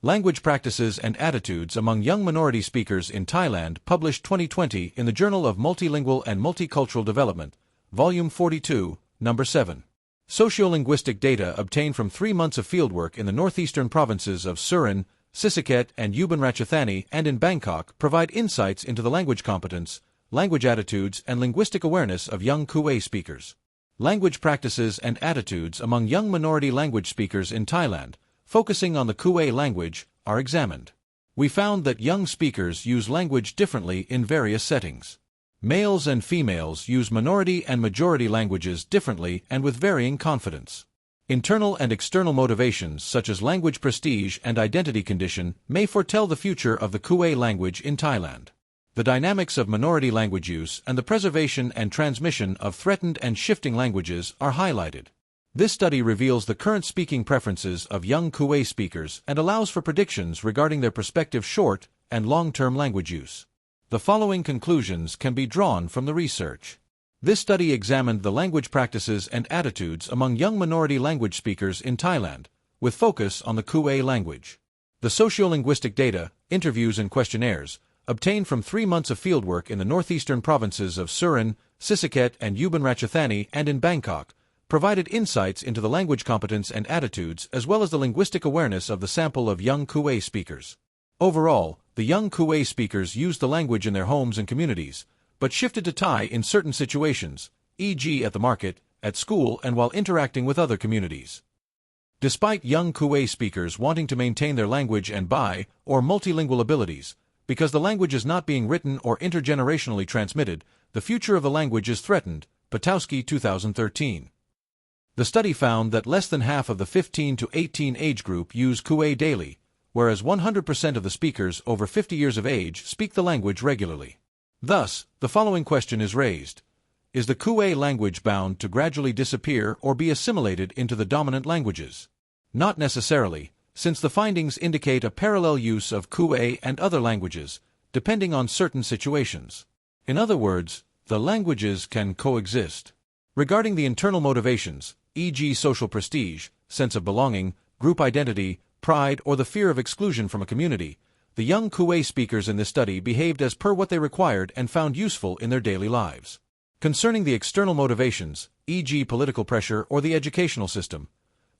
Language Practices and Attitudes Among Young Minority Speakers in Thailand, published 2020 in the Journal of Multilingual and Multicultural Development, Volume 42, Number 7. Sociolinguistic data obtained from 3 months of fieldwork in the northeastern provinces of Surin, Sisaket, and Ubon Ratchathani and in Bangkok provide insights into the language competence, language attitudes, and linguistic awareness of young Kue speakers. Language Practices and Attitudes Among Young Minority Language Speakers in Thailand, focusing on the Kue language, are examined. We found that young speakers use language differently in various settings. Males and females use minority and majority languages differently and with varying confidence. Internal and external motivations such as language prestige and identity condition may foretell the future of the Kue language in Thailand. The dynamics of minority language use and the preservation and transmission of threatened and shifting languages are highlighted. This study reveals the current speaking preferences of young Kue speakers and allows for predictions regarding their prospective short and long-term language use. The following conclusions can be drawn from the research. This study examined the language practices and attitudes among young minority language speakers in Thailand, with focus on the Kue language. The sociolinguistic data, interviews and questionnaires, obtained from 3 months of fieldwork in the northeastern provinces of Surin, Sisaket, and Ubon Ratchathani and in Bangkok, provided insights into the language competence and attitudes as well as the linguistic awareness of the sample of young Kue speakers. Overall, the young Kue speakers used the language in their homes and communities, but shifted to Thai in certain situations, e.g. at the market, at school, and while interacting with other communities. Despite young Kue speakers wanting to maintain their language and bi- or multilingual abilities, because the language is not being written or intergenerationally transmitted, the future of the language is threatened, Potowski 2013. The study found that less than half of the 15 to 18 age group use Kue daily, whereas 100% of the speakers over 50 years of age speak the language regularly. Thus, the following question is raised. Is the Kue language bound to gradually disappear or be assimilated into the dominant languages? Not necessarily, since the findings indicate a parallel use of Kue and other languages, depending on certain situations. In other words, the languages can coexist. Regarding the internal motivations, e.g. social prestige, sense of belonging, group identity, pride, or the fear of exclusion from a community, the young Kue speakers in this study behaved as per what they required and found useful in their daily lives. Concerning the external motivations, e.g. political pressure or the educational system,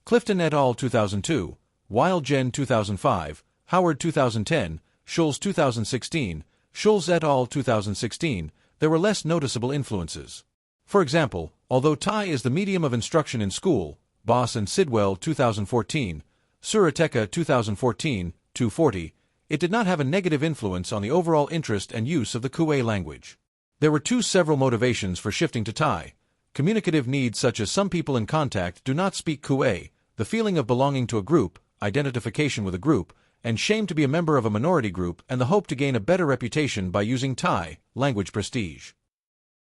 Clifton et al. 2002, Weil-Jen 2005, Howard 2010, Schulz 2016, Schulz et al. 2016, there were less noticeable influences. For example, although Thai is the medium of instruction in school, Boss and Sidwell 2014, Surateka 2014, 240, it did not have a negative influence on the overall interest and use of the Kue language. There were several motivations for shifting to Thai: communicative needs such as some people in contact do not speak Kue, the feeling of belonging to a group, identification with a group, and shame to be a member of a minority group, and the hope to gain a better reputation by using Thai, language prestige.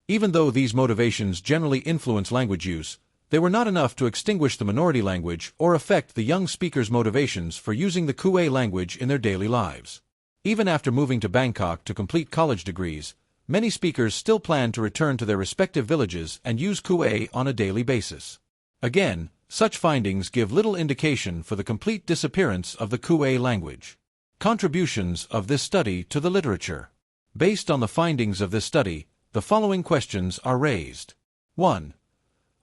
Even though these motivations generally influence language use, they were not enough to extinguish the minority language or affect the young speakers' motivations for using the Kue language in their daily lives. Even after moving to Bangkok to complete college degrees, many speakers still plan to return to their respective villages and use Kue on a daily basis. Again, such findings give little indication for the complete disappearance of the Kue language. Contributions of this study to the literature. Based on the findings of this study, the following questions are raised. 1.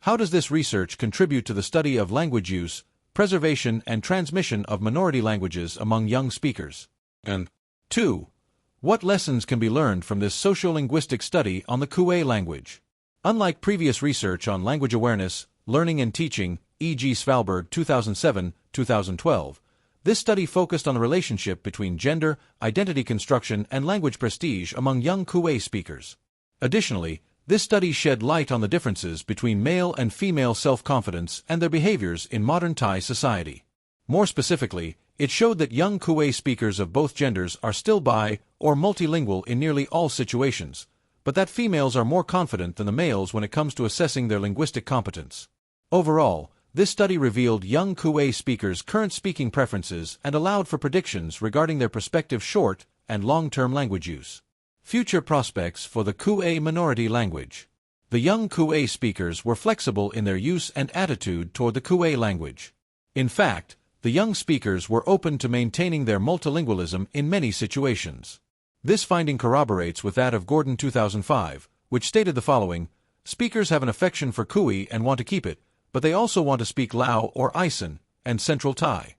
How does this research contribute to the study of language use, preservation, and transmission of minority languages among young speakers? And 2. What lessons can be learned from this sociolinguistic study on the Kue language? Unlike previous research on language awareness, learning and teaching, e.g. Svalbard 2007-2012, this study focused on the relationship between gender, identity construction, and language prestige among young Kue speakers. Additionally, this study shed light on the differences between male and female self-confidence and their behaviors in modern Thai society. More specifically, it showed that young Kue speakers of both genders are still bi- or multilingual in nearly all situations, but that females are more confident than the males when it comes to assessing their linguistic competence. Overall, this study revealed young Kue speakers' current speaking preferences and allowed for predictions regarding their prospective short- and long-term language use. Future prospects for the Kue minority language. The young Kue speakers were flexible in their use and attitude toward the Kue language. In fact, the young speakers were open to maintaining their multilingualism in many situations. This finding corroborates with that of Gordon 2005, which stated the following: speakers have an affection for Kui and want to keep it, but they also want to speak Lao or Isan and Central Thai.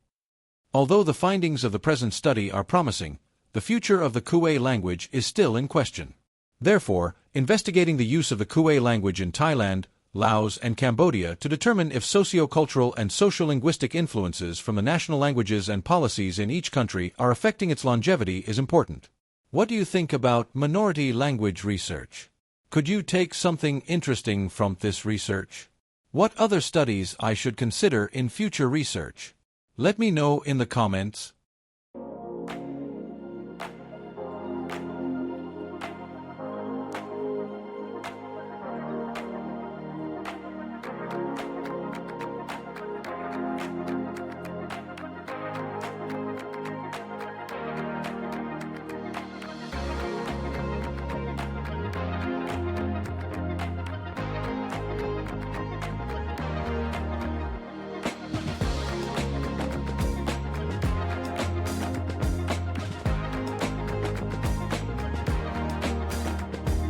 Although the findings of the present study are promising, the future of the Kui language is still in question. Therefore, investigating the use of the Kui language in Thailand, Laos, and Cambodia to determine if sociocultural and sociolinguistic influences from the national languages and policies in each country are affecting its longevity is important. What do you think about minority language research? Could you take something interesting from this research? What other studies I should consider in future research? Let me know in the comments.